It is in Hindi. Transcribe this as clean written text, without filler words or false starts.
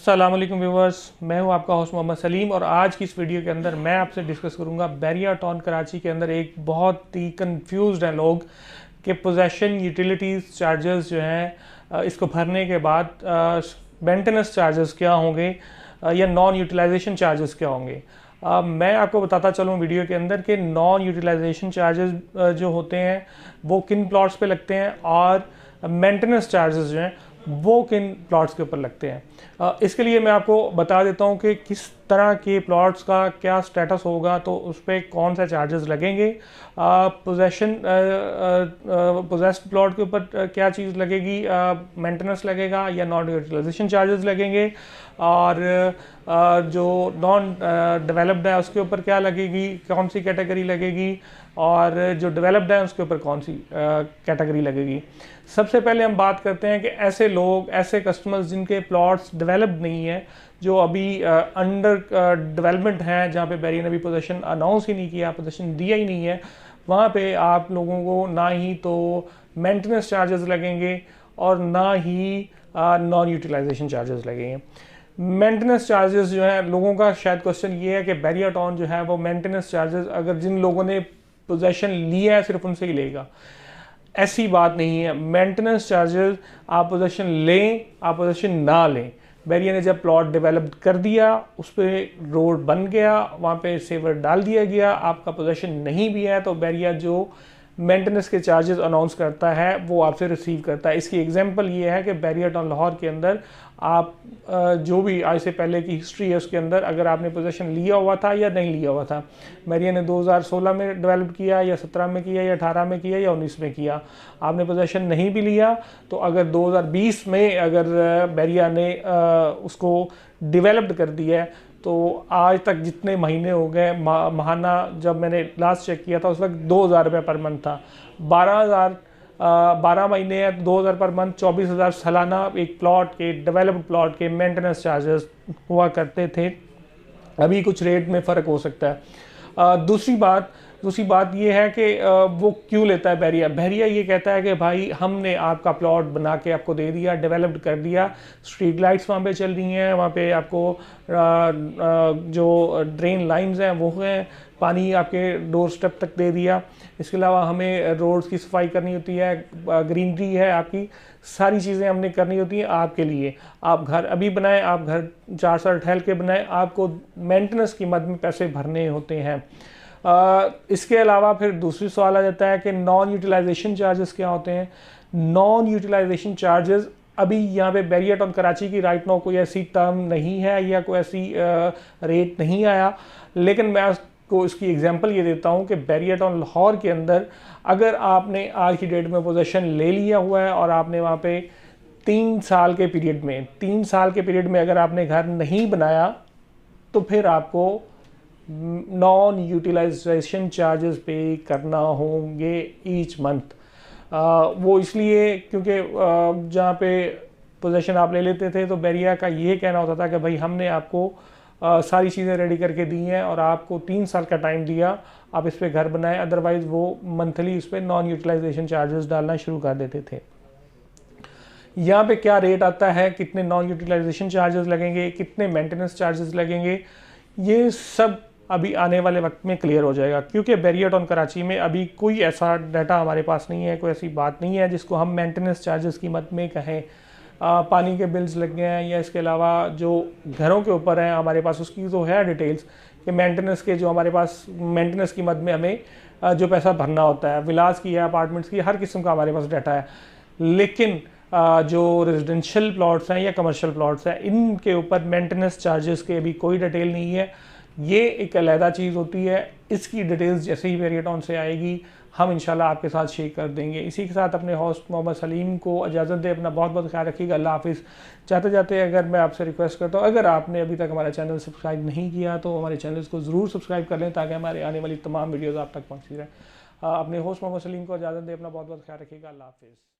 अस्सलाम वालेकुम व्यूवर्स, मैं हूं आपका होस्ट मोहम्मद सलीम और आज की इस वीडियो के अंदर मैं आपसे डिस्कस करूंगा बैरिया टाउन कराची के अंदर एक बहुत ही कंफ्यूज्ड हैं लोग कि पोजेसन यूटिलिटीज़ चार्जेस जो हैं इसको भरने के बाद मेंटेनेंस चार्जेस क्या होंगे या नॉन यूटिलाइजेशन चार्जेस क्या होंगे। मैं आपको बताता चलूँ वीडियो के अंदर कि नॉन यूटिलाइजेशन चार्जेस जो होते हैं वो किन प्लॉट्स पे लगते हैं और मेंटेनेंस चार्जेस जो हैं वो किन प्लॉट्स के ऊपर लगते हैं। इसके लिए मैं आपको बता देता हूँ कि किस तरह के प्लॉट्स का क्या स्टेटस होगा, तो उस पर कौन सा चार्जेस लगेंगे। पोजेस्ड प्लॉट के ऊपर क्या चीज़ लगेगी, मेंटेनेंस लगेगा या नॉन यूटिलाइजेशन चार्जेस लगेंगे, और जो नॉन डेवलप्ड है उसके ऊपर क्या लगेगी, कौन सी कैटेगरी लगेगी, और जो डेवलप्ड है उसके ऊपर कौन सी कैटेगरी लगेगी। सबसे पहले हम बात करते हैं कि ऐसे लोग, ऐसे कस्टमर्स जिनके प्लॉट्स डेवलप्ड नहीं है, जो अभी अंडर डेवलपमेंट हैं, जहाँ पे बैरिया ने अभी पोजीशन अनाउंस ही नहीं किया, पोजीशन दिया ही नहीं है, वहाँ पे आप लोगों को ना ही तो मेंटेनेंस चार्जेस लगेंगे और ना ही नॉन यूटिलाइजेशन चार्जेस लगेंगे। मेंटेनेंस चार्जेस जो है, लोगों का शायद क्वेश्चन ये है कि बैरिया टाउन जो है वो मेंटेनेंस चार्जेस अगर जिन लोगों ने पोजीशन लिया है सिर्फ उनसे ही लेगा। ऐसी बात नहीं है। मेंटेनेंस चार्जेस आप पोजीशन लें, आप पोजीशन ना लें, बैरिया ने जब प्लॉट डेवलप कर दिया, उस पर रोड बन गया, वहाँ पे सेवर डाल दिया गया, आपका पोजीशन नहीं भी है, तो बैरिया जो मेंटेनेंस के चार्जेस अनाउंस करता है वो आपसे रिसीव करता है। इसकी एग्जांपल ये है कि बैरिया टाउन लाहौर के अंदर आप जो भी आज से पहले की हिस्ट्री है उसके अंदर अगर आपने पोजीशन लिया हुआ था या नहीं लिया हुआ था, बैरिया ने 2016 में डेवलप किया या 17 में किया या 18 में किया या 19 में किया, आपने पोजीशन नहीं भी लिया, तो अगर 2020 में अगर बैरिया ने उसको डेवलप्ड कर दिया है, तो आज तक जितने महीने हो गए, महाना जब मैंने लास्ट चेक किया था उस वक्त 2000 रुपये पर मंथ था, 12 महीने हैं, 2000 पर मंथ, 24,000 सालाना एक प्लॉट के, डेवलप्ड प्लॉट के मेंटेनेंस चार्जेस हुआ करते थे। अभी कुछ रेट में फ़र्क हो सकता है। दूसरी बात ये है कि वो क्यों लेता है बैरिया ये कहता है कि भाई हमने आपका प्लॉट बना के आपको दे दिया, डेवलप्ड कर दिया, स्ट्रीट लाइट्स वहाँ पे चल रही हैं, वहाँ पे आपको जो ड्रेन लाइंस हैं वो हैं, पानी आपके डोर स्टेप तक दे दिया, इसके अलावा हमें रोड्स की सफाई करनी होती है, ग्रीनरी है आपकी, सारी चीज़ें हमने करनी होती हैं आपके लिए। आप घर अभी बनाएं, आप घर 4 साल ठहर के बनाएं, आपको मेंटेनेंस की मद में पैसे भरने होते हैं। इसके अलावा फिर दूसरी सवाल आ जाता है कि नॉन यूटिलाइजेशन चार्जेस क्या होते हैं। नॉन यूटिलाइजेशन चार्जेस अभी यहाँ पे बैरिया टाउन कराची की राइट नाउ कोई ऐसी टर्म नहीं है या कोई ऐसी रेट नहीं आया, लेकिन मैं आपको इसकी एग्जांपल ये देता हूँ कि बैरिया टाउन लाहौर के अंदर अगर आपने आज की डेट में पोजीशन ले लिया हुआ है और आपने वहाँ पे 3 साल के पीरियड में अगर आपने घर नहीं बनाया, तो फिर आपको नॉन यूटिलाइजेशन चार्जेस पे करना होंगे ईच मंथ। वो इसलिए क्योंकि जहाँ पे पोजीशन आप ले लेते थे तो बैरिया का ये कहना होता था कि भाई हमने आपको सारी चीज़ें रेडी करके दी हैं और आपको 3 साल का टाइम दिया, आप इस पर घर बनाएं, अदरवाइज़ वो मंथली इस पर नॉन यूटिलाइजेशन चार्जेस डालना शुरू कर देते थे। यहाँ पे क्या रेट आता है, कितने नॉन यूटिलाइजेशन चार्जेस लगेंगे, कितने मेंटेनेंस चार्जेस लगेंगे, ये सब अभी आने वाले वक्त में क्लियर हो जाएगा, क्योंकि बैरिया टाउन कराची में अभी कोई ऐसा डाटा हमारे पास नहीं है, कोई ऐसी बात नहीं है जिसको हम मेंटेनेंस चार्जेस की मद में कहें। पानी के बिल्स लग गए हैं या इसके अलावा जो घरों के ऊपर हैं हमारे पास, उसकी तो है डिटेल्स कि मेंटेनेंस के जो हमारे पास मेंटेनेंस की मद में हमें जो पैसा भरना होता है, विलास की है, अपार्टमेंट्स की, हर किस्म का हमारे पास डाटा है। लेकिन जो रेजिडेंशियल प्लॉट्स हैं या कमर्शियल प्लॉट्स हैं, इनके ऊपर मेंटेनेंस चार्जेस के अभी कोई डिटेल नहीं है। ये एक अलहदा चीज़ होती है, इसकी डिटेल्स जैसे ही बैरिया टाउन से आएगी हम इंशाल्लाह आपके साथ शेयर कर देंगे। इसी के साथ अपने होस्ट मोहम्मद सलीम को इजाज़त दे, अपना बहुत बहुत ख्याल रखिएगा। अल्लाह हाफिज़। जाते अगर मैं आपसे रिक्वेस्ट करता हूँ, अगर आपने अभी तक हमारा चैनल सब्सक्राइब नहीं किया तो हमारे चैनल को ज़रूर सब्सक्राइब कर लें ताकि हमारे आने वाली तमाम वीडियोज़ आप तक पहुँचती रहें। अपने होस्ट मोहम्मद सलीम को इजाज़त दे, अपना बहुत बहुत ख्याल रखिएगा। अल्लाह हाफिज़।